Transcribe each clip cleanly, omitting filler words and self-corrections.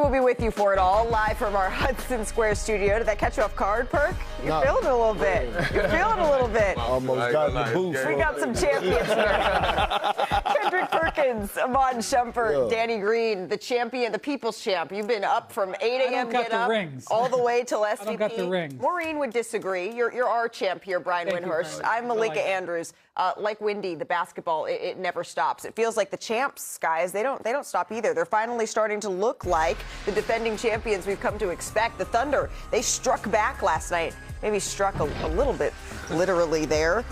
will be with you for it all, live from our Hudson Square studio. Did that catch you off guard, Perk? You're feeling it a little bit. You're feeling a little bit. Almost got the boost. We got some champions here. Kendrick Perkins, Amon Shumpert, Danny Green, the champion, the people's champ. You've been up from 8 a.m. get up all the way till MVP. I don't got the rings. Maureen would disagree. You're our champ here, Brian Windhorst. I'm Malika Andrews. Like Wendy, the basketball, it never stops. It feels like the champs, guys, they don't stop either. They're finally starting to look like the defending champions we've come to expect. The Thunder, they struck back last night. Maybe struck a little bit literally there.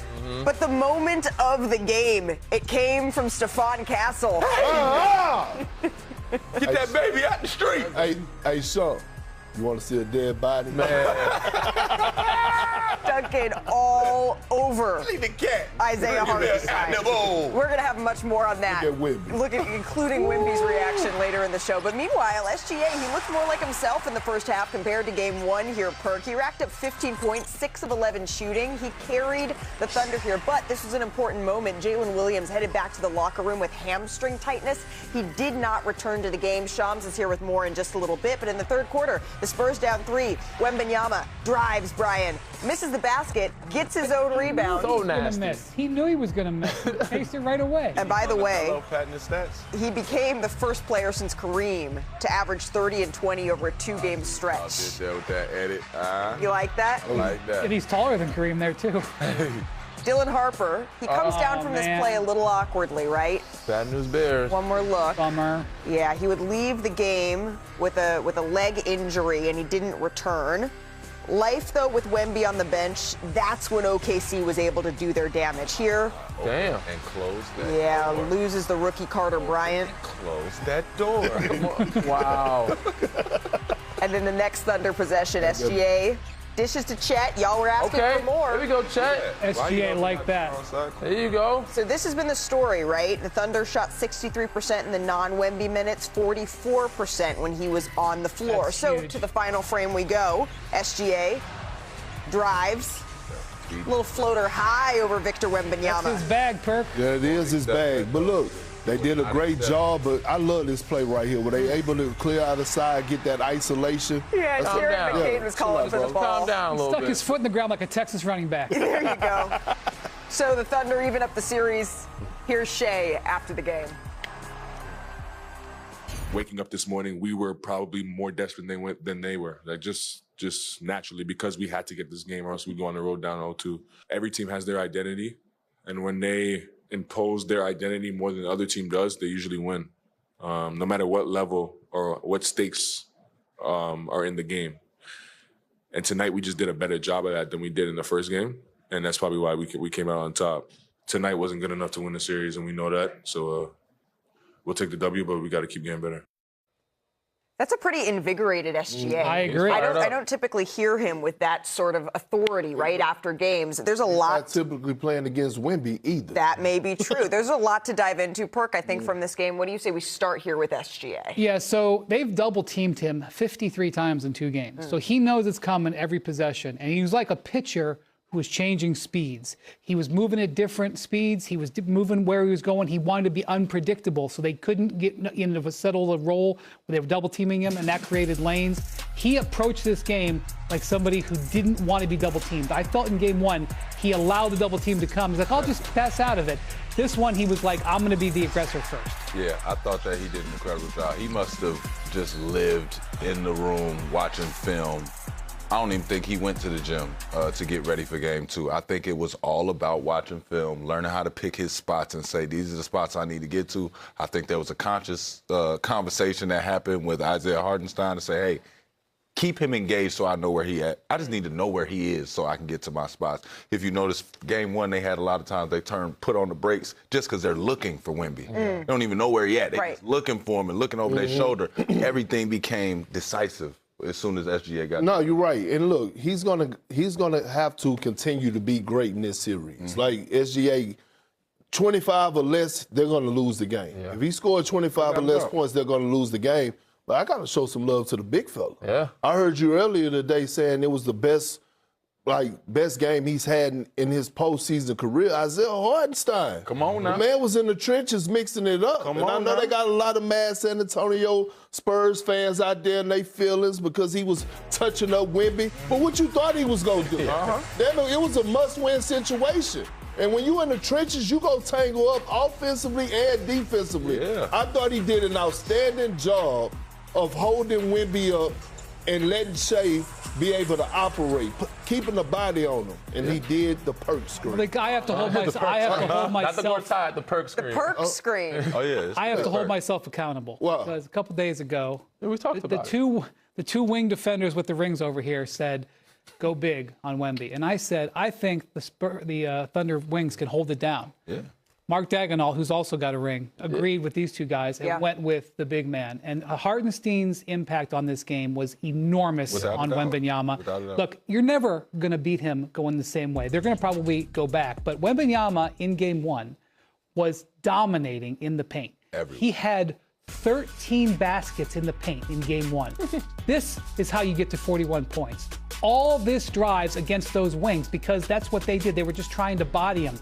But the moment of the game, it came from Stephon Castle. Get that baby out the street. Hey, Sean, you want to see a dead body? Duncan all over Leave the cat. Isaiah Hartenstein. We're going to have much more on that. Look at including Wemby's reaction later in the show. But meanwhile, SGA, he looked more like himself in the first half compared to game one here, Perk. He racked up 15 points, 6 of 11 shooting. He carried the Thunder here. But this was an important moment. Jalen Williams headed back to the locker room with hamstring tightness. He did not return to the game. Shams is here with more in just a little bit. But in the third quarter, the Spurs down 3. Wembanyama drives Brian, misses the basket, gets his own rebound. So nasty. He knew he was going to miss. Faced it right away. And by the way, he became the first player since Kareem to average 30 and 20 over a 2-game stretch. With that edit. You like that? I like that. And he's taller than Kareem there, too. Dylan Harper, he comes down from this play a little awkwardly, right? Bad news bears. One more look. Bummer. Yeah, he would leave the game with a leg injury, and he didn't return. Life, though, with Wemby on the bench, that's when OKC was able to do their damage. Here. Damn. And close that door. Loses the rookie Carter Bryant. Close that door. Come on. Wow. And then the next Thunder possession, SGA dishes to Chet. Y'all were asking for more. Here we go, Chet. SGA like that. There you go. So this has been the story, right? The Thunder shot 63% in the non-Wemby minutes, 44% when he was on the floor. That's so huge. to the final frame we go. SGA drives. Little floater high over Victor Wembanyama. That's his bag, Perk. Yeah, it is his bag. But look, they did a great job, but I love this play right here where they able to clear out the side, get that isolation. Yeah, Jared McCain was calling for the ball. Calm down a little Stuck bit. his foot in the ground like a Texas running back. There you go. So the Thunder even up the series. Here's Shea after the game. Waking up this morning, we were probably more desperate than they were. Like just naturally, because we had to get this game or else we'd go on the road down 0-2. Every team has their identity, and when they impose their identity more than the other team does, they usually win, no matter what level or what stakes are in the game. And tonight we just did a better job of that than we did in the first game, and that's probably why we came out on top. Tonight wasn't good enough to win the series, and we know that, so we'll take the W, but we got to keep getting better. That's a pretty invigorated SGA. I agree. I don't typically hear him with that sort of authority right after games. There's a lot. Not typically playing against Wemby either. That may be true. There's a lot to dive into, Perk, I think, from this game. What do you say we start here with SGA? Yeah, so they've double-teamed him 53 times in 2 games. So he knows it's coming every possession. And he was like a pitcher who was changing speeds. He was moving at different speeds. He was moving where he was going. He wanted to be unpredictable, so they couldn't get into a settled role where they were double-teaming him, and that created lanes. He approached this game like somebody who didn't want to be double-teamed. I felt in game 1, he allowed the double-team to come. He's like, I'll just pass out of it. This one, he was like, I'm going to be the aggressor first. Yeah, I thought that he did an incredible job. He must have just lived in the room watching film. I don't even think he went to the gym to get ready for game 2. I think it was all about watching film, learning how to pick his spots and say, these are the spots I need to get to. I think there was a conscious conversation that happened with Isaiah Hartenstein to say, hey, keep him engaged so I know where he at. I just need to know where he is so I can get to my spots. If you notice, game 1, they had a lot of times they put on the brakes just because they're looking for Wemby. They don't even know where he at. They're just looking for him and looking over their shoulder. Everything became decisive as soon as SGA got No, you're right. And look, he's gonna have to continue to be great in this series. Like SGA, 25 or less, they're gonna lose the game. If he scored 25 or less points, they're gonna lose the game. But I gotta show some love to the big fella. I heard you earlier today saying it was the best best game he's had in his postseason career, Isaiah Hartenstein. Come on now. The man was in the trenches mixing it up. Come and on I know now. they got a lot of mad San Antonio Spurs fans out there in their feelings because he was touching up Wemby. But what you thought he was going to do? It was a must-win situation. And when you in the trenches, you go tangle up offensively and defensively. Yeah. I thought he did an outstanding job of holding Wemby up and letting Shea be able to operate, keeping the body on him. And he did the perk screen. Like, I have to hold myself. Not the Gortat, the perk screen. The perk screen. Oh, yeah. I have to hold myself accountable. Wow. Because a couple days ago, We talked about the two wing defenders with the rings over here said, go big on Wemby. And I said, I think the Thunder wings can hold it down. Yeah. Mark Daigneault, who's also got a ring, agreed with these two guys and went with the big man. And Hartenstein's impact on this game was enormous on Wembanyama. Look, you're never going to beat him going the same way. They're going to probably go back. But Wembanyama in game one was dominating in the paint. He had 13 baskets in the paint in game one. This is how you get to 41 points. All this drives against those wings because that's what they did. They were just trying to body him.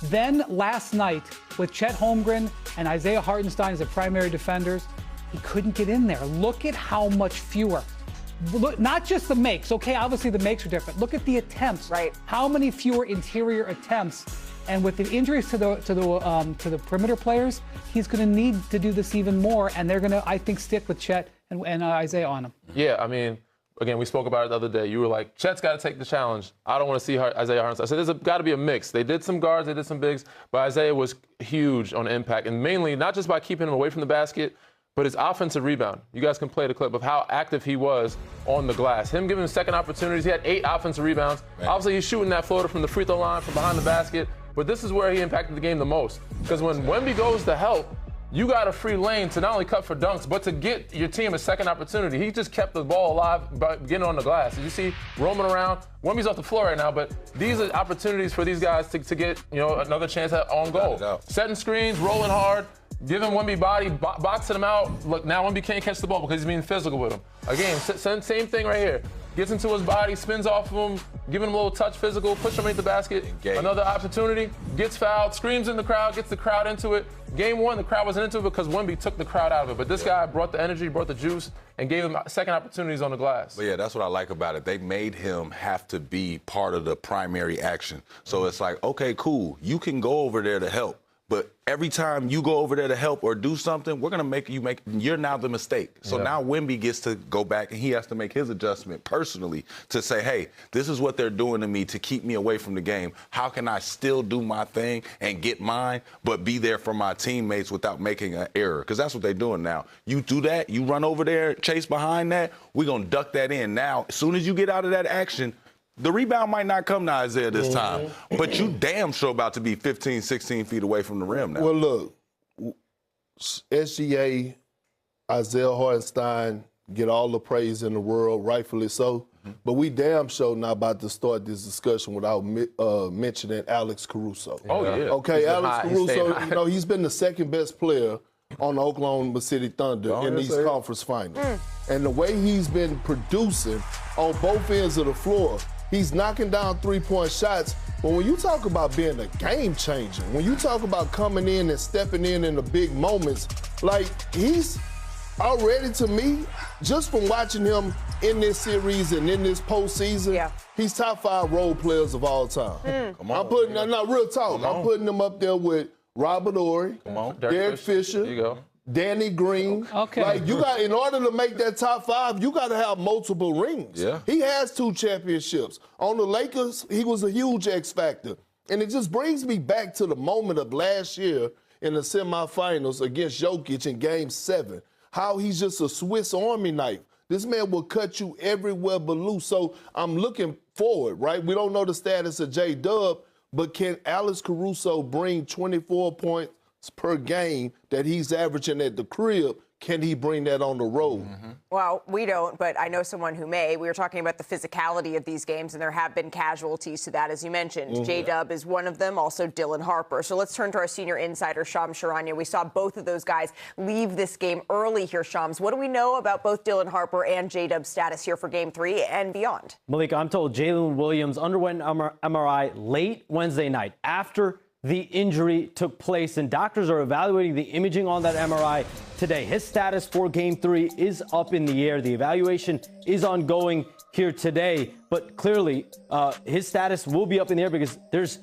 Then last night, with Chet Holmgren and Isaiah Hartenstein as the primary defenders, he couldn't get in there. Look at how much fewer. Look, not just the makes. Okay, obviously the makes are different. Look at the attempts. Right. How many fewer interior attempts? And with the injuries to the perimeter players, he's going to need to do this even more. And they're going to, I think, stick with Chet and Isaiah on him. Yeah, I mean, again, we spoke about it the other day. You were like, Chet's got to take the challenge. I don't want to see Isaiah Hartenstein. I said, there's got to be a mix. They did some guards, they did some bigs, but Isaiah was huge on the impact, and mainly not just by keeping him away from the basket, but his offensive rebound. You guys can play the clip of how active he was on the glass. Him giving him second opportunities. He had 8 offensive rebounds. Man. Obviously, he's shooting that floater from the free throw line, from behind the basket, but this is where he impacted the game the most. Because when Wemby goes to help, you got a free lane to not only cut for dunks, but to get your team a second opportunity. He just kept the ball alive by getting on the glass. As you see, roaming around. Wemby's off the floor right now, but these are opportunities for these guys to get another chance at on goal. Setting screens, rolling hard, giving Wemby body, boxing him out. Look, now Wemby can't catch the ball because he's being physical with him. Again, same thing right here. Gets into his body, spins off of him, giving him a little touch physical, push him into the basket. Another opportunity, gets fouled, screams in the crowd, gets the crowd into it. Game one, the crowd wasn't into it because Wemby took the crowd out of it. But this guy brought the energy, brought the juice, and gave him second opportunities on the glass. But yeah, that's what I like about it. They made him have to be part of the primary action. So it's like, okay, cool, you can go over there to help. But every time you go over there to help or do something, we're going to you're now the mistake. So now Wemby gets to go back and he has to make his adjustment personally to say, hey, this is what they're doing to me to keep me away from the game. How can I still do my thing and get mine, but be there for my teammates without making an error? Because that's what they're doing now. You do that, you run over there, chase behind that, we're going to duck that in. Now, as soon as you get out of that action, the rebound might not come to Isaiah this time, but you damn sure about to be 15, 16 feet away from the rim now. Well, look, SGA, Isaiah Hartenstein get all the praise in the world, rightfully so. But we damn sure not about to start this discussion without mentioning Alex Caruso. Oh, yeah. Okay, Alex Caruso, he's been the second best player on the Oklahoma City Thunder in these conference finals. And the way he's been producing on both ends of the floor, he's knocking down three-point shots. But when you talk about being a game changer, when you talk about coming in and stepping in the big moments, like he's already, to me, just from watching him in this series and in this postseason, he's top 5 role players of all time. Come on. I'm putting, not real talk, I'm putting him up there with Robert Horry, Derek Fisher, there you go. Danny Green. Okay. Like, you got, in order to make that top 5, you got to have multiple rings. Yeah. He has 2 championships. On the Lakers, he was a huge X factor. And it just brings me back to the moment of last year in the semifinals against Jokic in Game 7. How he's just a Swiss Army knife. This man will cut you everywhere but loose. So I'm looking forward, right? We don't know the status of J-Dub, but can Alex Caruso bring 24 points per game that he's averaging at the crib? can he bring that on the road? Well, we don't, but I know someone who may. We were talking about the physicality of these games, and there have been casualties to that, as you mentioned. J-Dub is one of them, also Dylan Harper. So let's turn to our senior insider, Shams Charania. We saw both of those guys leave this game early here, Shams. What do we know about both Dylan Harper and J-Dub's status here for Game 3 and beyond? Malika, I'm told Jalen Williams underwent MRI late Wednesday night after the injury took place, and doctors are evaluating the imaging on that MRI today. His status for Game 3 is up in the air. The evaluation is ongoing here today, but clearly his status will be up in the air because there's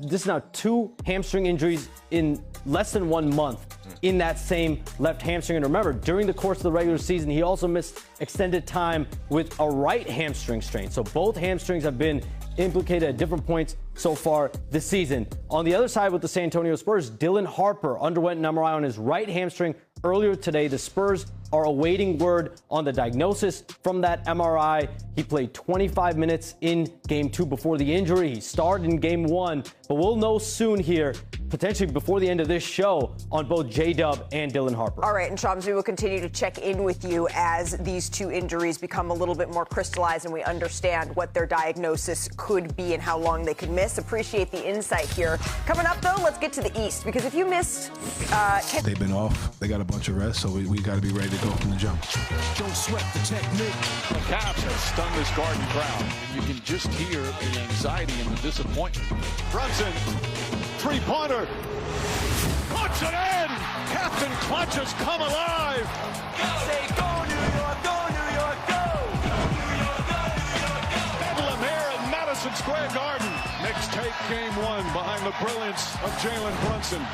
this is now 2 hamstring injuries in less than 1 month in that same left hamstring. And remember, during the course of the regular season, he also missed extended time with a right hamstring strain. So both hamstrings have been implicated at different points so far this season. On the other side with the San Antonio Spurs, Dylan Harper underwent an MRI on his right hamstring earlier today. The Spurs are awaiting word on the diagnosis from that MRI. He played 25 minutes in Game 2 before the injury. He started in Game 1, but we'll know soon here, potentially before the end of this show, on both J-Dub and Dylan Harper. All right, and Shams, we will continue to check in with you as these 2 injuries become a little bit more crystallized and we understand what their diagnosis could be and how long they could miss. Appreciate the insight here. Coming up, though, let's get to the East, because if you missed... They've been off. They got a bunch of rest, so we got to be ready to go from the jump. Don't sweat the technique. The Cavs have stunned this Garden crowd, and you can just hear the anxiety and the disappointment. Brunson, three-pointer. Puts it in! Captain Clutch has come alive! Say go, New York, go, New York, go! New York, go, New York, go! Bedlam here in Madison Square Garden. Knicks take Game 1 behind the brilliance of Jalen Brunson.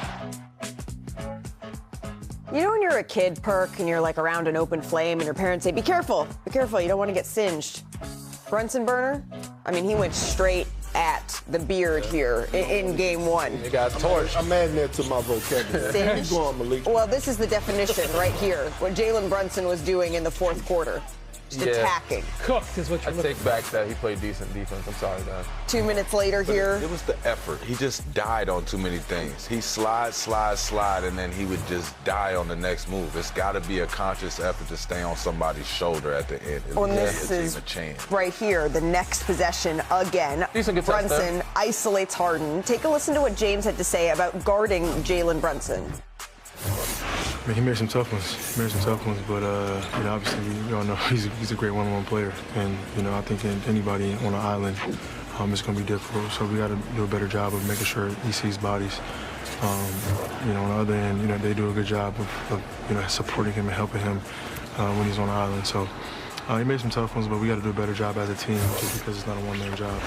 You know when you're a kid, Perk, and you're like around an open flame and your parents say, be careful, you don't want to get singed. Brunson burner? I mean, he went straight at the beard here in Game 1. He got torched. I'm adding that to my vocabulary. Singed? Go on, Malik. Well, this is the definition right here, what Jalen Brunson was doing in the 4th quarter. Just attacking. Cooked is what you're I looking take back that he played decent defense. I'm sorry, guys. 2 minutes later here. It was the effort. He just died on too many things. He slide, and then he would just die on the next move. It's got to be a conscious effort to stay on somebody's shoulder at the end. Well, this is right here, the next possession again. Brunson isolates Harden. Take a listen to what James had to say about guarding Jalen Brunson. I mean, he made some tough ones. But you know, obviously we all know he's a great one-on-one player, and you know, I think anybody on an island is going to be difficult. So we got to do a better job of making sure he sees bodies. You know, on the other end, you know, they do a good job of you know, supporting him and helping him when he's on the island. So he made some tough ones, but we got to do a better job as a team, just because it's not a one-man job.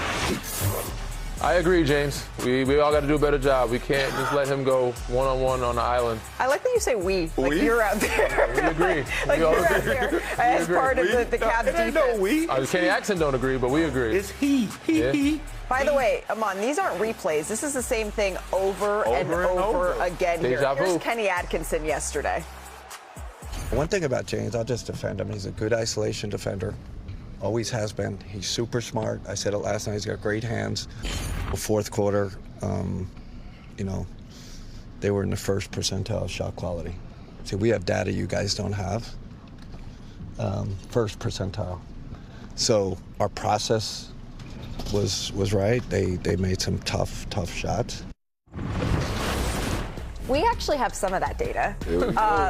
I agree, James. We all got to do a better job. We can't just let him go one-on-one on the island. I like that you say we. Like you're out there. We agree. Like you're out there as part of the Cavs defense. No, we. Kenny Atkinson don't agree, but we agree. It's he. By the way, Amon, these aren't replays. This is the same thing over and over again here. Here's Kenny Atkinson yesterday. One thing about James, I'll just defend him. He's a good isolation defender. Always has been. He's super smart. I said it last night. He's got great hands. The 4th quarter, you know, they were in the 1st percentile of shot quality. See, we have data you guys don't have. 1st percentile. So our process was right. They made some tough shots. We actually have some of that data.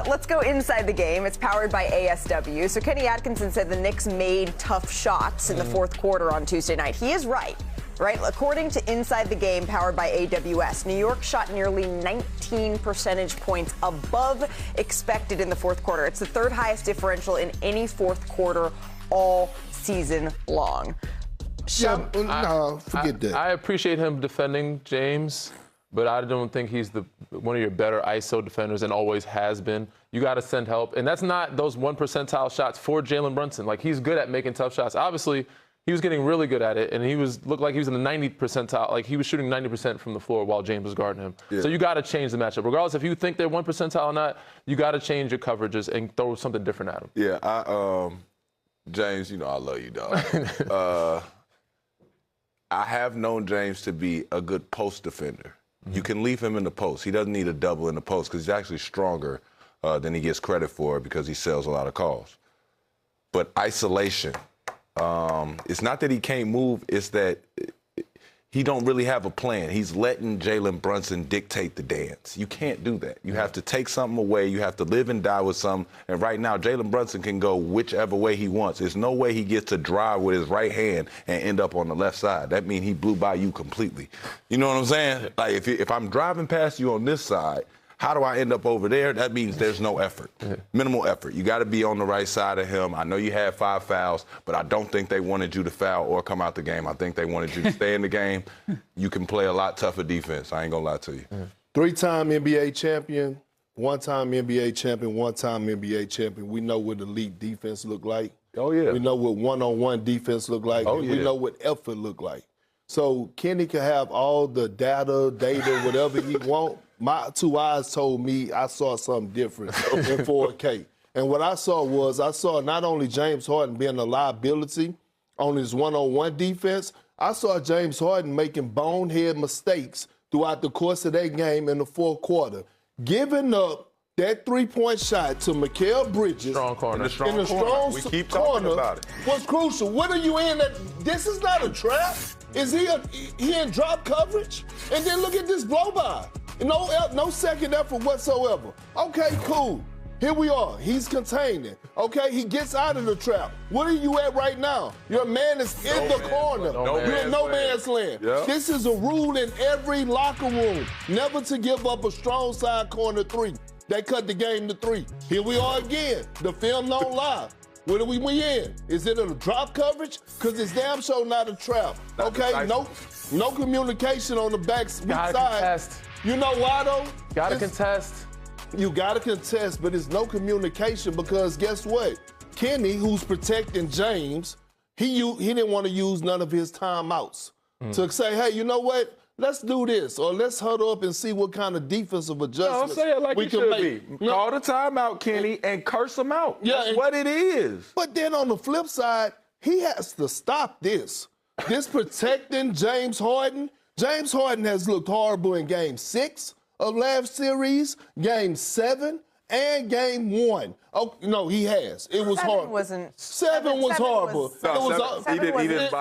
Let's go inside the game. It's powered by ASW. So Kenny Atkinson said the Knicks made tough shots in the 4th quarter on Tuesday night. He is right? According to Inside the Game, powered by AWS, New York shot nearly 19 percentage points above expected in the 4th quarter. It's the 3rd highest differential in any 4th quarter all season long. Forget that. I appreciate him defending James, but I don't think he's one of your better ISO defenders and always has been. You got to send help. And that's not those 1 percentile shots for Jalen Brunson. Like, he's good at making tough shots. Obviously, he was getting really good at it, and he looked like he was in the 90 percentile. Like, he was shooting 90% from the floor while James was guarding him. Yeah. So you got to change the matchup. Regardless if you think they're 1 percentile or not, you got to change your coverages and throw something different at them. Yeah, James, you know I love you, dog. I have known James to be a good post defender. You can leave him in the post. He doesn't need a double in the post because he's actually stronger than he gets credit for because he sells a lot of calls. But isolation, it's not that he can't move, it's that he don't really have a plan. He's letting Jalen Brunson dictate the dance. You can't do that. You have to take something away. You have to live and die with something. And right now, Jalen Brunson can go whichever way he wants. There's no way he gets to drive with his right hand and end up on the left side. That means he blew by you completely. You know what I'm saying? Like, if I'm driving past you on this side, how do I end up over there? That means there's no effort, minimal effort. You got to be on the right side of him. I know you had 5 fouls, but I don't think they wanted you to foul or come out the game. I think they wanted you to stay in the game. You can play a lot tougher defense. I ain't going to lie to you. 3-time NBA champion, 1-time NBA champion, 1-time NBA champion. We know what elite defense look like. Oh, yeah. We know what one-on-one defense look like. Oh, yeah. We know what effort look like. So Kenny can have all the data, whatever he want. My 2 eyes told me I saw something different in 4K. And what I saw not only James Harden being a liability on his one-on-one defense, I saw James Harden making bonehead mistakes throughout the course of that game in the fourth quarter. Giving up that three-point shot to Mikal Bridges strong corner. in the strong we keep corner talking about it. was crucial. What are you in? This is not a trap. Is he in drop coverage? And then look at this blow-by. No second effort whatsoever. Okay, cool. Here we are. He's containing. Okay, he gets out of the trap. What are you at right now? Your man is in the corner. You're in no man's land. Yep. This is a rule in every locker room. Never to give up a strong side corner 3. They cut the game to 3. Here we are again. The film don't lie. What are we in? Is it a drop coverage? Because it's damn sure not a trap. Okay, no communication on the back side. Contest. You know why, though? Gotta contest. You gotta contest, but it's no communication because guess what? Kenny, who's protecting James, he didn't want to use none of his timeouts to say, hey, you know what? Let's do this, or let's huddle up and see what kind of defensive adjustments Don't say it like we it can should make. be. Call the timeout, Kenny, and curse him out. Yeah, That's what it is. But then on the flip side, he has to stop this. This protecting James Harden. James Harden has looked horrible in Game 6 of last series, Game 7, and Game 1. Oh, no, he has. It was horrible. 7 was horrible. He didn't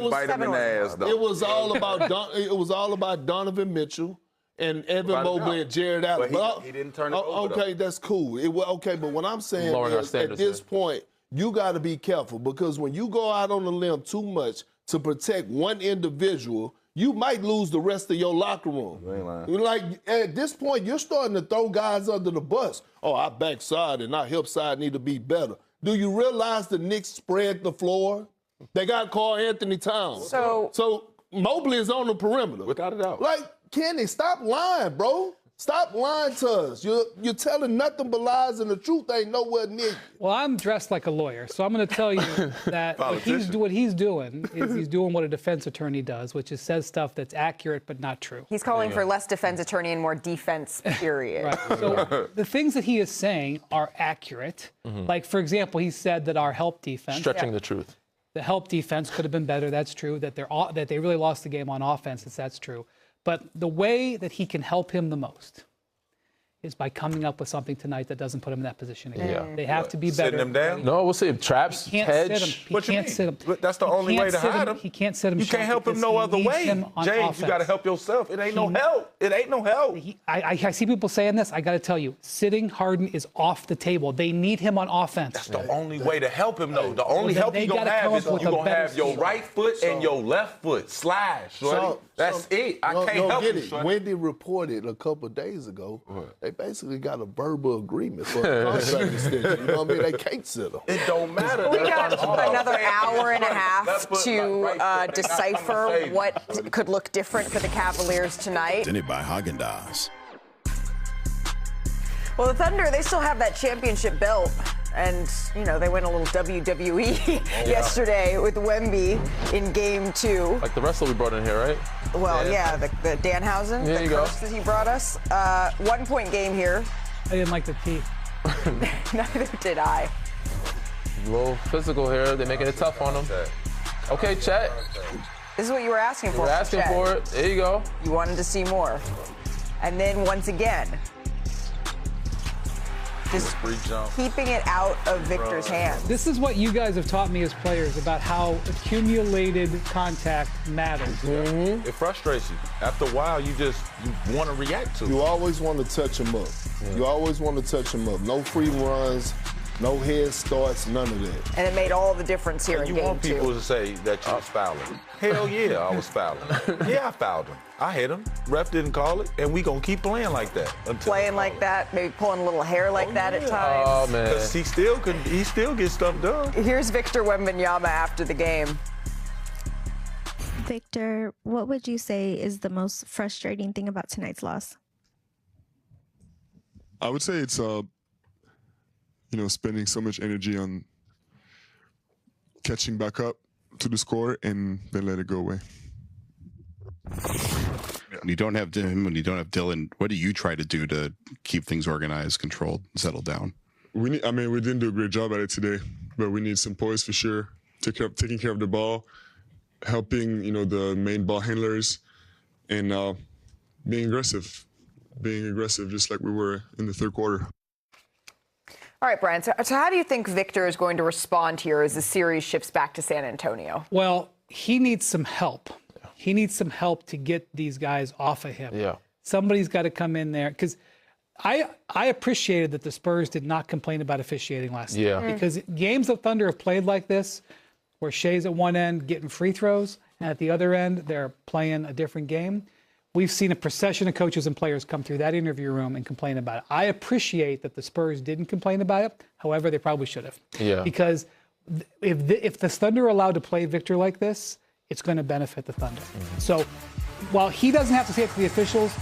bite him in the ass, though. It was all about Donovan Mitchell and Evan Mobley and Jared Allen. But he didn't turn it over. Okay, that's cool. Okay, but what I'm saying is at this point, you got to be careful because when you go out on a limb too much to protect one individual, you might lose the rest of your locker room. Like, at this point, you're starting to throw guys under the bus. Oh, our backside and our hip side need to be better. Do you realize the Knicks spread the floor? They got Karl Anthony Towns. So Mobley is on the perimeter. Without a doubt. Like, Kenny, stop lying, bro. Stop lying to us. You're telling nothing but lies, and the truth ain't nowhere near you. Well, I'm dressed like a lawyer, so I'm going to tell you that what he's doing is he's doing what a defense attorney does, which is says stuff that's accurate but not true. He's calling for less defense attorney and more defense, period. Right. So the things that he is saying are accurate. Like, for example, he said that our help defense... Stretching the truth. The help defense could have been better. That's true. That they really lost the game on offense. That's true. But the way that he can help him the most is by coming up with something tonight that doesn't put him in that position again. Yeah. They have to be better. Sitting him down? No, we'll see. Traps, hedge. He can't sit him. But that's the only way to hide him. He can't sit him. You can't help him no other way. James, you got to help yourself. It ain't no help. It ain't no help. I see people saying this. I got to tell you, sitting Harden is off the table. They need him on offense. That's the only way to help him, though. The only help you're going to have is you're going to have your right foot and your left foot slash. That's it. I can't help you. Wendy reported a couple of days ago, they basically got a verbal agreement for a contract extension. You know what I mean? They can't sit them. It don't matter. We got another hour and a half to decipher what could look different for the Cavaliers tonight. Presented by Häagen-Dazs. Well, the Thunder, they still have that championship belt. And, you know, they went a little WWE yesterday with Wemby in Game 2. Like the wrestler we brought in here, right? Well, yeah, the Danhausen, there the you coach go. that he brought us. 1 point game here. I didn't like the teeth. Neither did I. A little physical here. They're making it tough on him. Okay, Chet. This is what you were asking for. We're asking Chet. for it. There you go. You wanted to see more. And then once again, just free jump. keeping it out of Victor's hands. This is what you guys have taught me as players about how accumulated contact matters. It frustrates you. After a while, you want to react to it. You always want to touch him up. You always want to touch him up. No free runs, no head starts, none of that. And it made all the difference here in You game want people 2. to say that you was fouling. Hell yeah, I was fouling. Yeah, I fouled him. I hit him. Ref didn't call it, and we gonna keep playing like that. Playing like that, maybe pulling a little hair like that at times. Oh, man. Because he still gets stuff done. Here's Victor Wembanyama after the game. Victor, what would you say is the most frustrating thing about tonight's loss? I would say it's spending so much energy on catching back up to the score and then let it go away. When you don't have him, when you don't have Dylan, what do you try to do to keep things organized, controlled, settled down? We didn't do a great job at it today, but we need some poise for sure. Taking care of the ball, helping the main ball handlers, and being aggressive just like we were in the third quarter. All right, Brian, so how do you think Victor is going to respond here as the series shifts back to San Antonio? Well, he needs some help. He needs some help to get these guys off of him. Yeah. Somebody's got to come in there, because I appreciated that the Spurs did not complain about officiating last night. Because games of Thunder have played like this, where Shea's at one end getting free throws, and at the other end, they're playing a different game. We've seen a procession of coaches and players come through that interview room and complain about it. I appreciate that the Spurs didn't complain about it. However, they probably should have. Yeah. Because if the Thunder are allowed to play Victor like this, it's going to benefit the Thunder. So while he doesn't have to say it to the officials,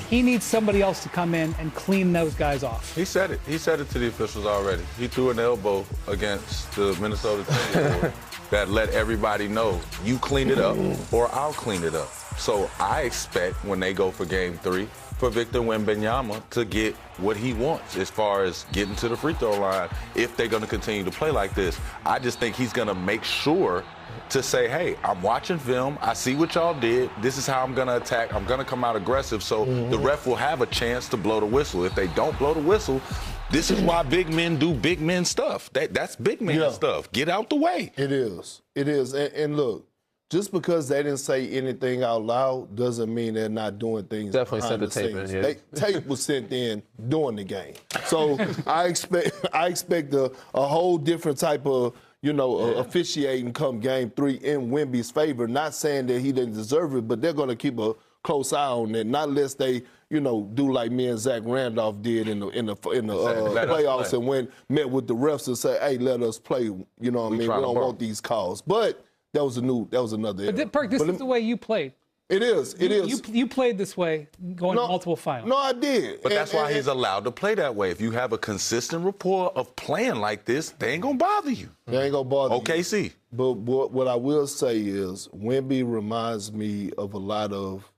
he needs somebody else to come in and clean those guys off. He said it. He said it to the officials already. He threw an elbow against the Minnesota team that let everybody know, you clean it up or I'll clean it up. So I expect when they go for game 3 for Victor Wembanyama to get what he wants as far as getting to the free throw line if they're going to continue to play like this. I just think he's going to make sure to say, hey, I'm watching film. I see what y'all did. This is how I'm going to attack. I'm going to come out aggressive. So the ref will have a chance to blow the whistle. If they don't blow the whistle, this is why big men do big men stuff. That's big man stuff. Get out the way. It is. It is. And look, just because they didn't say anything out loud doesn't mean they're not doing things. Definitely sent the tape in. Yeah. Tape was sent in during the game. So I expect a whole different type of officiating come game 3 in Wemby's favor. Not saying that he didn't deserve it, but they're going to keep a close eye on it. Not unless they do like me and Zach Randolph did in the playoffs and met with the refs and say, hey, let us play. You know what I mean? We don't want these calls. But that was another era. But Perk, this is the way you played. It is. You played this way going to multiple finals. No, I did. But that's why he's allowed to play that way. If you have a consistent rapport of playing like this, they ain't going to bother you. They ain't going to bother you. OKC. But what I will say is Wemby reminds me of a lot of,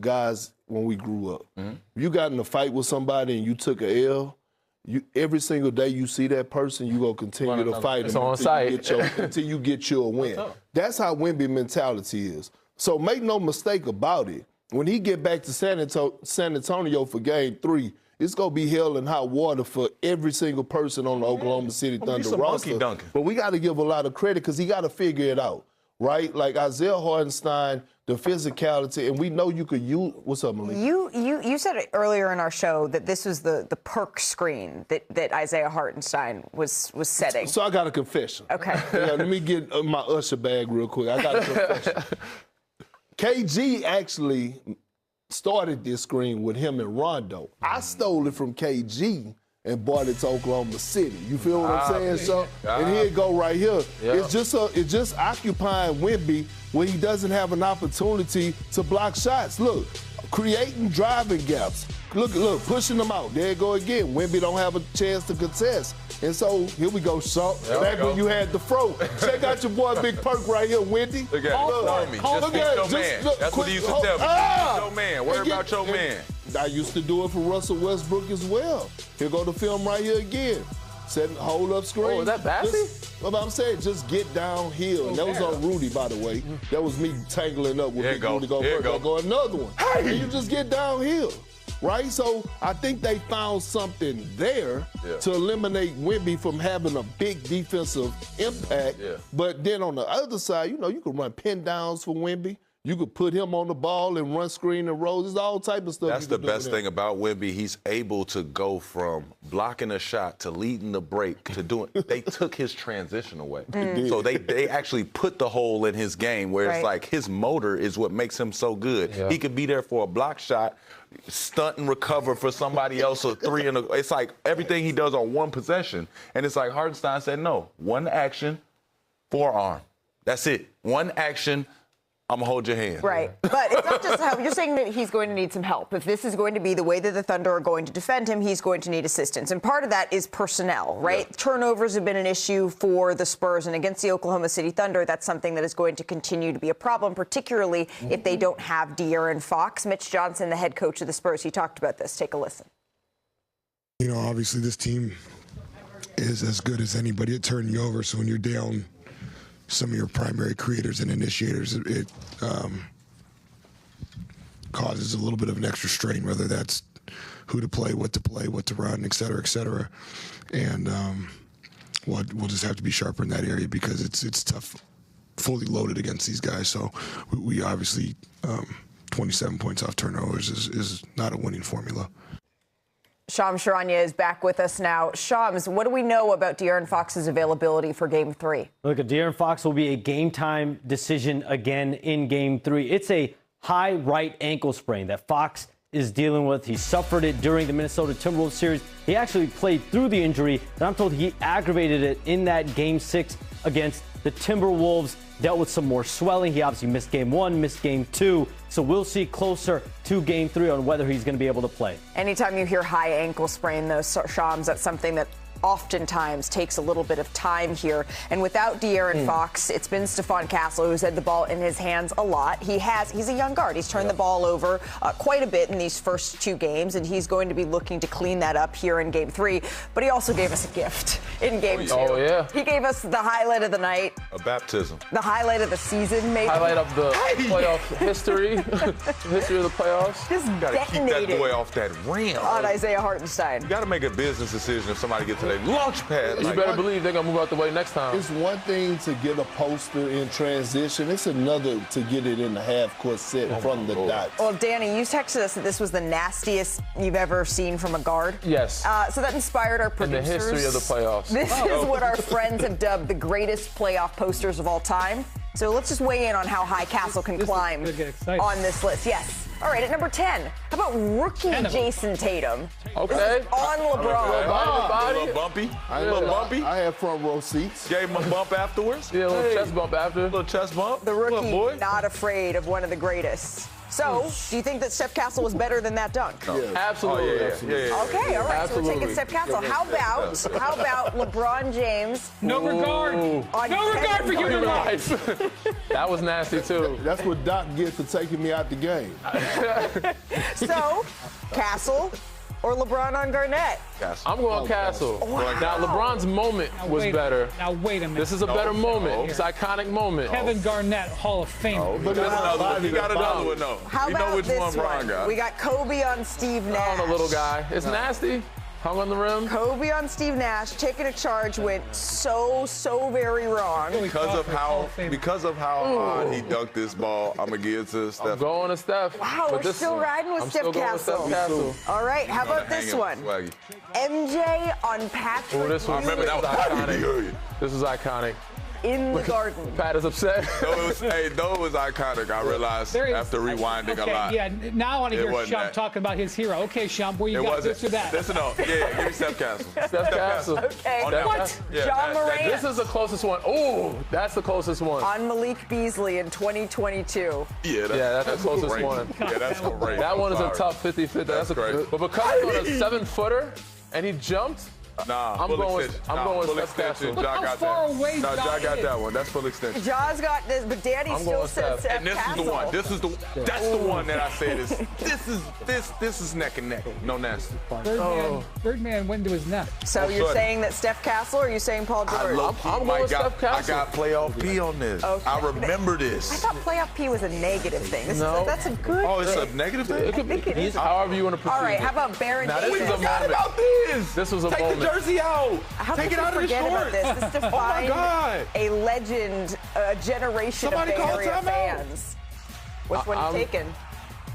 guys when we grew up. You got in a fight with somebody and you took a L, every single day you see that person, you gonna continue to fight them until you get your win. That's how Wemby mentality is. So make no mistake about it. When he get back to San Antonio for game 3, it's gonna be hell and hot water for every single person on the Oklahoma City Thunder roster. But we got to give a lot of credit because he got to figure it out, right? Like Isaiah Hartenstein, the physicality, and we know you could use. What's up, Malik? You said it earlier in our show that this was the Perk screen that Isaiah Hartenstein was setting. So I got a confession. Okay. Let me get my Usher bag real quick. I got a confession. KG actually started this screen with him and Rondo. I stole it from KG and brought it to Oklahoma City. You feel what I'm saying, so? And here it go right here. Yeah. It's just occupying Wemby when he doesn't have an opportunity to block shots. Look, creating driving gaps. Look, pushing them out. There you go again. Wemby don't have a chance to contest. And so, here we go, Shaw. Back when you had the fro. Check out your boy Big Perk right here, Wendy. Look at me. Just beat your man. That's what he used to tell me. Beat your man. Worry about your man. I used to do it for Russell Westbrook as well. Here go the film right here again. Hold up screen. Oh, is that Bassey? What I'm saying, just get downhill. And that was on Rudy, by the way. That was me tangling up with Big Rudy. Go another one. Hey! And you just get downhill. right? So I think they found something there to eliminate Wemby from having a big defensive impact. Yeah. But then on the other side, you can run pin downs for Wemby. You could put him on the ball and run screen and rolls. There's all type of stuff. That's the best thing about Wemby. He's able to go from blocking a shot to leading the break to doing. They took his transition away. So they actually put the hole in his game where it's like his motor is what makes him so good. Yeah. He could be there for a block shot, stunt and recover for somebody else or three. It's like everything he does on one possession. And it's like Hartenstein said, no, one action, forearm. That's it. One action. I'm going to hold your hand. Right. But it's not just help. You're saying that he's going to need some help. If this is going to be the way that the Thunder are going to defend him, he's going to need assistance. And part of that is personnel, right? Yeah. Turnovers have been an issue for the Spurs. And against the Oklahoma City Thunder, that's something that is going to continue to be a problem, particularly if they don't have De'Aaron Fox. Mitch Johnson, the head coach of the Spurs, he talked about this. Take a listen. Obviously this team is as good as anybody at turning you over. So when you're down some of your primary creators and initiators, it causes a little bit of an extra strain, whether that's who to play, what to run, et cetera, and we'll just have to be sharper in that area because it's tough, fully loaded against these guys. So we obviously 27 points off turnovers is not a winning formula. Shams Charania is back with us now. Shams, what do we know about De'Aaron Fox's availability for Game 3? Look, De'Aaron Fox will be a game-time decision again in Game 3. It's a high right ankle sprain that Fox is dealing with. He suffered it during the Minnesota Timberwolves series. He actually played through the injury, and I'm told he aggravated it in that Game 6 against the Timberwolves. Dealt with some more swelling. He obviously missed Game 1, missed Game 2. So we'll see closer to Game 3 on whether he's going to be able to play. Anytime you hear high ankle sprain, though, Shams, that's something that oftentimes takes a little bit of time here. And without De'Aaron Fox, it's been Stephon Castle who's had the ball in his hands a lot. He's a young guard. He's turned the ball over quite a bit in these first 2 games, and he's going to be looking to clean that up here in Game 3. But he also gave us a gift in Game 2. Oh, yeah. He gave us the highlight of the night. A baptism. The highlight of the season, maybe. Highlight of the playoff history. History of the playoffs. Just got to keep that boy off that rim. On Isaiah Hartenstein. You got to make a business decision if somebody gets to that launch pad. You better believe they're going to move out the way next time. It's one thing to get a poster in transition. It's another to get it in the half-court set from the dots. Well, Danny, you texted us that this was the nastiest you've ever seen from a guard. Yes. So that inspired our producers. In the history of the playoffs. This is what our friends have dubbed the greatest playoff posters of all time. So let's just weigh in on how high Castle can climb on this list. Yes. All right, at number 10, how about rookie Jason Tatum? Okay. On LeBron. A little bumpy. I have front row seats. Gave him a bump afterwards. Yeah, a little chest bump after. A little chest bump. The rookie not afraid of one of the greatest. So, do you think that Steph Castle was better than that dunk? Yeah. Absolutely. Yeah. Okay, all right. Absolutely. So we're taking Steph Castle. How about LeBron James? No regard. No regard for human life. That was nasty too. That's what Doc gets for taking me out the game. So, Castle or LeBron on Garnett? Castle. I'm going Castle. Wow. Now, LeBron's moment was better. Now, wait a minute. This is a better moment. It's an iconic moment. Kevin Garnett, Hall of Famer. But he got another one, though. How you about know which this one Brian got. We got Kobe on Steve Nash. On a little guy. It's nasty. Hung on the rim. Kobe on Steve Nash, taking a charge, went so very wrong. Because of how hard he dunked this ball, I'm going to give it to Steph. I'm going to Steph. Wow, we're still riding with Steph Castle. All right, how about this one? MJ on Patrick. Oh, this one. I remember that was iconic. This is iconic. In the garden. Pat is upset. Though it was iconic, I realized after rewinding a lot. Yeah, now I want to hear Shump talking about his hero. Okay, Shump, where you got this or that? Listen, give me Steph Castle. Steph Castle. Okay. What? John Morant. This is the closest one. Oh, that's the closest one. On Malik Beasley in 2022. Yeah, that's the closest one. Yeah, that's great. That one is a tough 50-50. That's great. But because he was a 7-footer and he jumped, Nah, I'm full going full Steph extension. Castle. Ja How got far that. away No, Ja Ja got is. that one. That's full extension. Jaws got this, but Danny I'm still going says Steph. Steph And this Castle. is the one. That's the one that I said is this is neck and neck. No nasty. Third man went to his neck. So you're saying that Steph Castle, or are you saying Paul George? I'm going with Steph Castle. I got playoff P on this. Okay. I remember I this. thought playoff P was a negative thing. That's a good Oh, it's thing. a negative thing? It could be. I think it is. However you want to perceive All right, it. how about Baron Now, this Davis? is a moment. About this. This was a Take moment. the jersey out. How Take could it you out of the forget about shorts. this? This Oh my defined God. a legend, a generation Somebody of Bay call Area timeout. fans. Which one you taking?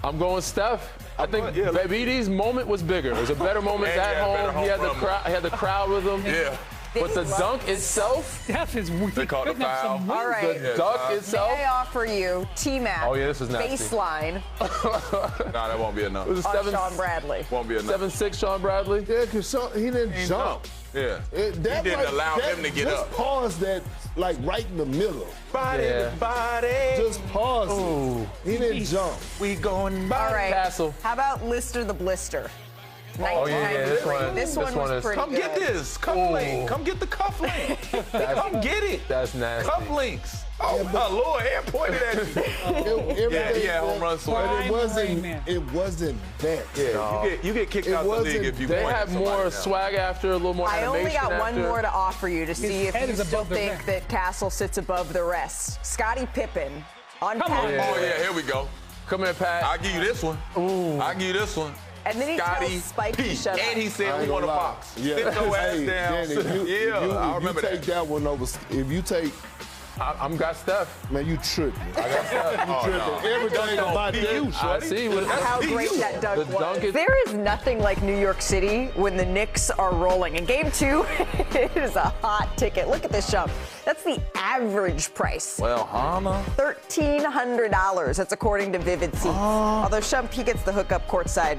I'm going Steph. I think yeah, Baby's moment was bigger. It was a better moment And at he had better home. He had the home crowd. He had the crowd with him. Yeah. But the dunk itself, Steph is weak. They called the foul. All right. the dunk May itself. I offer you T-Mac Oh, yeah, this is nasty. baseline Nah, that won't be enough. It was a on Sean Bradley? Won't be enough. 7'6" Sean Bradley. Yeah, because he didn't jump. Yeah. That, He didn't allow him to get just up. pause that, like, right in the middle. Body Yeah. to body. Just pause it. He didn't jump. We going body. All right. Castle. How about Lister the Blister? Oh, yeah, this 1993. one- This this one one was is- pretty Come good. get this. Cuff link. Come get the cuff link. Come get it. That's nasty. Cuff links. Oh, my Lord. Hand pointed at you. Yeah, home run swing. But it wasn't. Man. It wasn't that. Yeah, you get kicked It out the league wasn't- if you They point had at somebody more now. swag after, a little more I animation only got one after. more to offer you to see if head you is still above the think rim. that Castle sits above the rest. Scottie Pippen on Come Pat on. Ball. Oh, yeah, here we go. Come here, Pat. I'll give you this one. I'll give you this one. And then he Scotty tells Spike P. to shut And up. he said, I we ain't want a gonna lie. box. Yeah. Sit your ass Hey, down. Danny, I if remember you take that one over, if you take, I'm got Steph. man, you tripping. I got Steph. You tripping. Everything about that. I see. What, How great that dunk The was. dunk is- There is nothing like New York City when the Knicks are rolling. And game 2 is a hot ticket. Look at this jump. That's the average price. Well, Hana. $1,300. That's according to Vivid Seats. Although Shump, he gets the hookup courtside,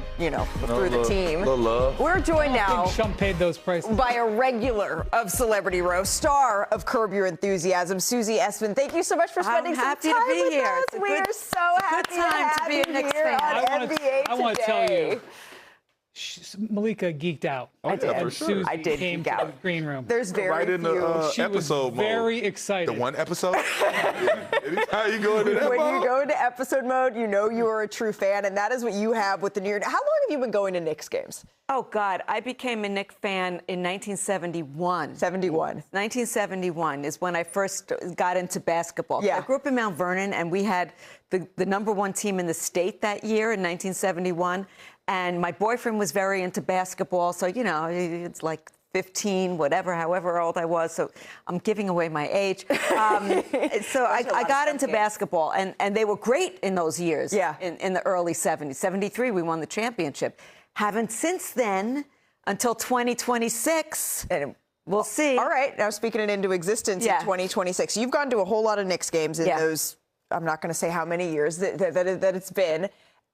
through the team. Little love. We're joined I now think Shump paid those prices. by a regular of Celebrity Row, star of Curb Your Enthusiasm, Susie Essman. Thank you so much for spending some happy time to be with here. us. It's a We good- are so it's a happy good time to have be a you Knicks here fan. on NBA I want to tell Today. you, Malika geeked out. I did. And for sure. Susie I did came geek to out. the green room. There's very Right in few. the She was episode mode. very excited. The one episode? How you going to that When you mode? go into episode mode, you know you are a true fan, and that is what you have with the New York. How long have you been going to Knicks games? Oh, God. I became a Knicks fan in 1971. 71. 1971 is when I first got into basketball. Yeah. I grew up in Mount Vernon, and we had the #1 team in the state that year in 1971. And my boyfriend was very into basketball, so, it's like 15, whatever, however old I was. So I'm giving away my age. So I got into basketball, and they were great in those years. Yeah. In the early 70s. 73, we won the championship. Haven't since then until 2026. And we'll see. All right. Now, speaking it into existence in 2026, you've gone to a whole lot of Knicks games in those, I'm not going to say how many years that it's been.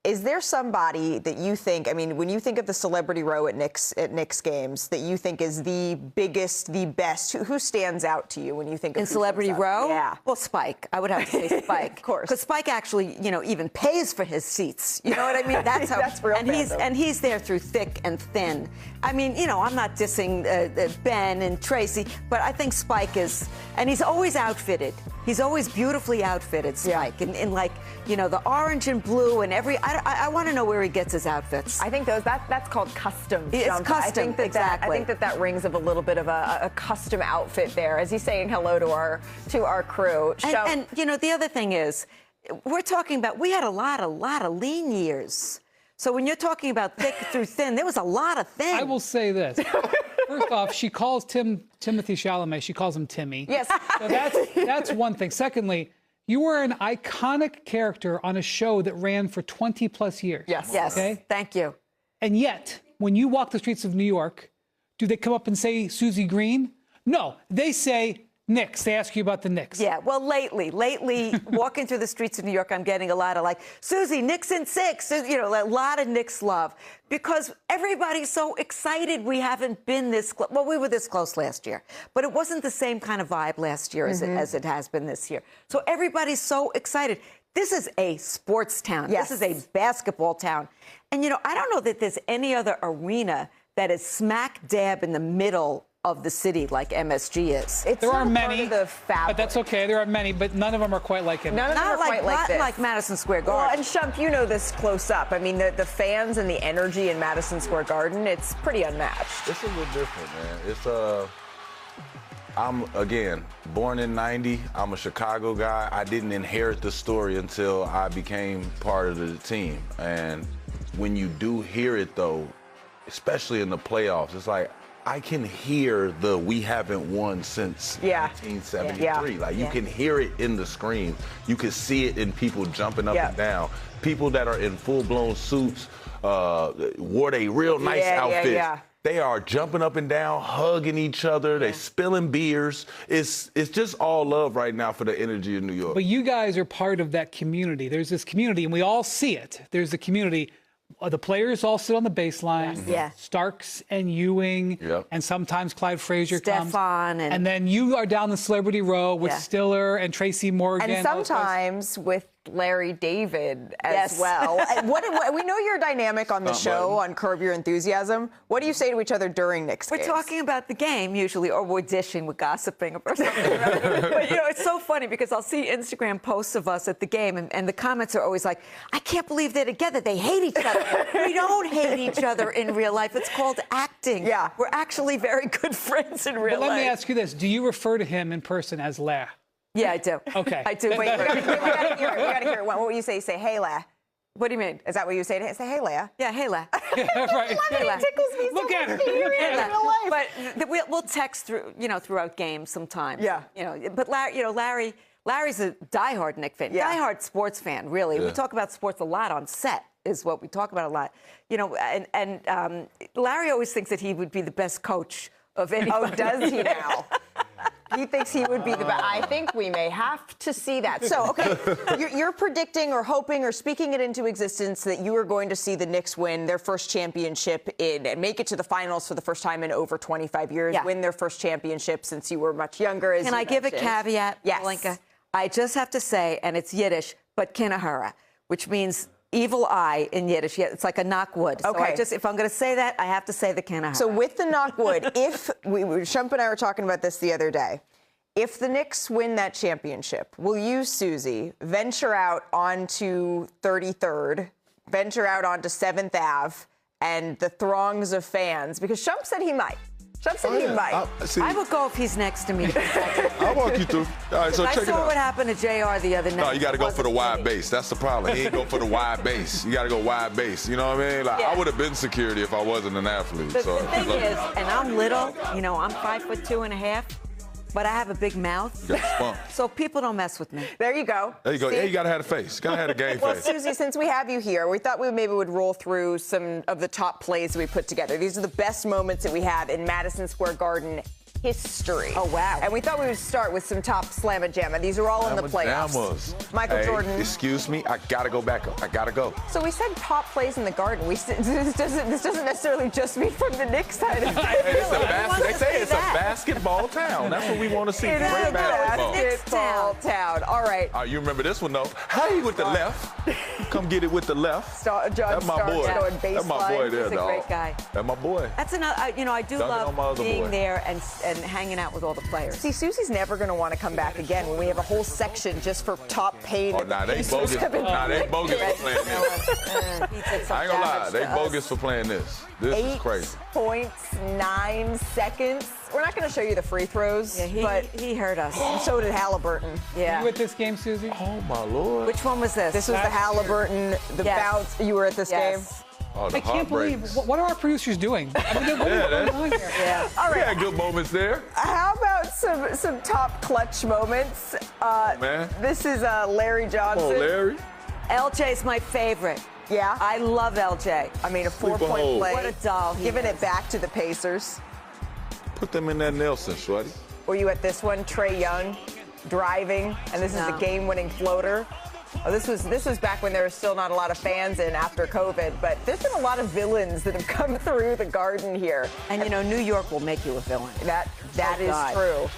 Is there somebody that you think, when you think of the Celebrity Row at Knicks games, that you think is the biggest, the best? Who stands out to you when you think of In Celebrity Row? Yeah. Well, Spike. I would have to say Spike. Of course. Because Spike actually, even pays for his seats. You know what I mean? That's how. That's real fandom. And he's there through thick and thin. I'm not dissing Ben and Tracy, but I think Spike is, and he's always outfitted. He's always beautifully outfitted, Spike, in the orange and blue and every. I want to know where he gets his outfits. I think that's called custom. It's Shump. custom, I think exactly. that rings of a little bit of a custom outfit there, as he's saying hello to our crew. And the other thing is, we're talking about, we had a lot of lean years. So when you're talking about thick through thin, there was a lot of thin. I will say this. First off, she calls Timothy Chalamet, she calls him Timmy. Yes. So that's one thing. Secondly, you were an iconic character on a show that ran for 20 plus years. Yes. Okay? Thank you. And yet, when you walk the streets of New York, do they come up and say Susie Green? No, they say Knicks. They ask you about the Knicks. Yeah, well, lately, walking through the streets of New York, I'm getting a lot of Susie, Knicks in 6, a lot of Knicks love. Because everybody's so excited we haven't been this close. Well, we were this close last year, but it wasn't the same kind of vibe last year as it has been this year. So everybody's so excited. This is a sports town. Yes. This is a basketball town. And, I don't know that there's any other arena that is smack dab in the middle of the city like MSG is. There are many, the fabric. but that's okay. There are many, but none of them are quite like him. None of them are quite like this. Not like Madison Square Well, Garden. and Shump, you know this close up. I mean, the fans and the energy in Madison Square Garden, it's pretty unmatched. It's a little different, man. It's I'm, again, born in 90. I'm a Chicago guy. I didn't inherit the story until I became part of the team. And when you do hear it, though, especially in the playoffs, it's like, I can hear the we haven't won since 1973. Yeah. Like, you can hear it in the scream. You can see it in people jumping up and down. People that are in full-blown suits, wore they real nice outfits. They are jumping up and down, hugging each other. They're spilling beers. It's just all love right now for the energy of New York. But you guys are part of that community. There's this community, and we all see it. There's the community. The players all sit on the baseline. Starks and Ewing, and sometimes Clyde Frazier comes. And then you are down the celebrity row with Stiller and Tracy Morgan. And sometimes with Larry David as well. And what we know your dynamic on the show on Curb Your Enthusiasm. What do you say to each other during Knicks games? We're talking about the game usually, or we're dishing, we're gossiping or something. But, you know, it's so funny because I'll see Instagram posts of us at the game, and the comments are always like, I can't believe they're together. They hate each other. We don't hate each other in real life. It's called acting. Yeah. We're actually very good friends in real life. Let me ask you this. Do you refer to him in person as La? Yeah, I do. Okay. I do. Wait, we gotta hear it. We gotta hear it. What will you say? Say, hey, La. What do you mean? Is that what you say to him? Say, hey, Leah. Yeah, hey, La. Right. Hey, La. It tickles me Look so at her. much to hear Look it at in her. real life. But we'll text through, throughout games sometimes. Yeah. But Larry's a diehard Knicks fan, diehard sports fan, really. Yeah. We talk about sports a lot on set, is what we talk about a lot. And Larry always thinks that he would be the best coach of anybody. Oh, does he now? He thinks he would be the best. I think we may have to see that. So, okay, you're predicting or hoping or speaking it into existence that you are going to see the Knicks win their first championship and make it to the finals for the first time in over 25 years, win their first championship since you were much younger. Can I give a caveat, Malinka? I just have to say, and it's Yiddish, but kinahara, which means evil eye in Yiddish. Yeah, it's like a knockwood. Okay. So if I'm going to say that, I have to say the kinahara. So with the knockwood, Shump and I were talking about this the other day. If the Knicks win that championship, will you, Susie, venture out onto 33rd, venture out onto 7th Ave, and the throngs of fans? Because Shump said he might. Shump said he might. I would go if he's next to me. I'll walk you through. All right, so I check it saw out. what happened to JR the other night. No, you got to go for the wide base. That's the problem. He ain't go for the wide base. You got to go wide base. You know what I mean? Like, I would have been security if I wasn't an athlete. The So thing is, and I'm little, I'm 5'2.5", but I have a big mouth. You got spunk. So people don't mess with me. There you go. There you go. See? Yeah, you got to have a face. You got to have a game Well, face. Susie, since we have you here, we thought we maybe would roll through some of the top plays that we put together. These are the best moments that we have in Madison Square Garden history. Oh, wow. And we thought we would start with some top slamma jamma. These are all in the playoffs. Michael Jordan. Excuse me, I got to go back up. I got to go. So we said top plays in the Garden. This doesn't necessarily just mean from the Knicks side of things. They say it's a basketball town. That's what we want to see. It is Great a basketball. basketball town. All right. You remember this one, though? Hey, with the left. Come get it with the left. John That's my boy. Starks going That's my boy baseline. there, He's a dog. great guy. That's my boy. That's another, I do Dunking on my love other being boy. there and hanging out with all the players. See, Susie's never going to want to come back again when we have a whole section just for top paid. Oh, nah, they bogus. They bogus for playing this. I ain't gonna lie, they bogus for playing this. This is crazy. 8.9 seconds. We're not going to show you the free throws, but he hurt us. So did Halliburton. Were you at this game, Susie? Oh my Lord. Which one was this? This was the Halliburton, the bounce. You were at this game? Oh, the I can't believe. What are our producers doing? I mean, what is going on here? Yeah. All right. We had good moments there. How about some top clutch moments? Man. This is Larry Johnson. Oh, Larry. LJ's my favorite. Yeah. I love LJ. I mean, a 4-point hole. play. What a doll he Giving is. it back to the Pacers. Put them in that Nelson, shorty. Were you at this one? Trae Young driving, and this is the game-winning floater. Oh, this was back when there was still not a lot of fans in after COVID, but there's been a lot of villains that have come through the Garden here. And New York will make you a villain. That is God. true.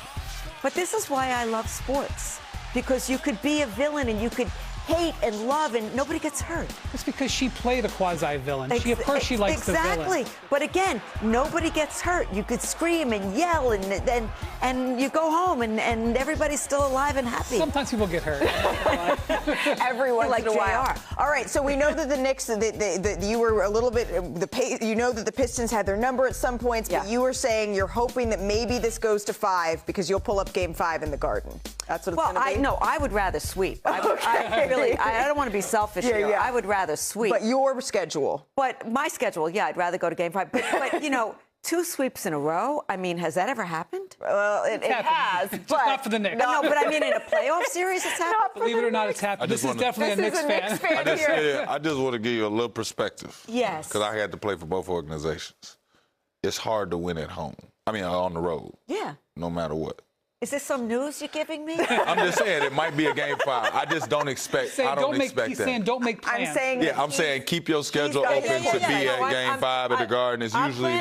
But this is why I love sports, because you could be a villain and you could hate and love, and nobody gets hurt. It's because she played a quasi-villain. Of course she likes the villain. Exactly. But again, nobody gets hurt. You could scream and yell, and you go home, and everybody's still alive and happy. Sometimes people get hurt. Every once in a while. JR. All right, so we know that the Knicks, you were a little bit, you know that the Pistons had their number at some points, but you were saying you're hoping that maybe this goes to 5 because you'll pull up Game 5 in the Garden. That's what it's going to be? No, I would rather sweep. I don't want to be selfish here. I would rather sweep. But your schedule. But my schedule, I'd rather go to Game 5. But 2 sweeps in a row, I mean, has that ever happened? Well, it has. Just not for the Knicks. No, but I mean, in a playoff series, it's happened. Believe it or not, it's happened. This is definitely a Knicks fan. I just want to give you a little perspective. Yes. Because I had to play for both organizations. It's hard to win at home. I mean, on the road. Yeah. No matter what. Is this some news you're giving me? I'm just saying it might be a Game 5. I just don't expect. I don't expect he's that. saying don't make plans. I'm saying keep your schedule open to be at Game 5 at the Garden. It's usually.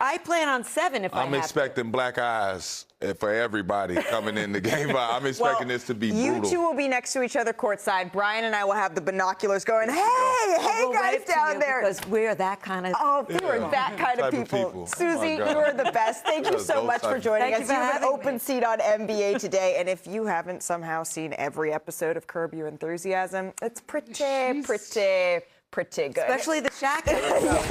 I plan on 7 if I'm expecting black eyes for everybody coming into Game 5. I'm expecting this to be brutal. You two will be next to each other courtside. Brian and I will have the binoculars going, hey guys down there. Because we're that kind of. Oh, we're that kind of people. Susie, you are the best. Thank you so much for joining us. You have an open seat on NBA Today. And if you haven't somehow seen every episode of Curb Your Enthusiasm, it's pretty good. Especially the Shaq.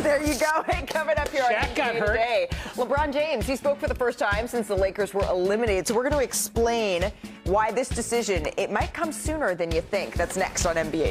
There you go. Hey, coming up here Shaq on got NBA hurt. Today, LeBron James, he spoke for the first time since the Lakers were eliminated. So we're going to explain why this decision, it might come sooner than you think. That's next on NBA Today.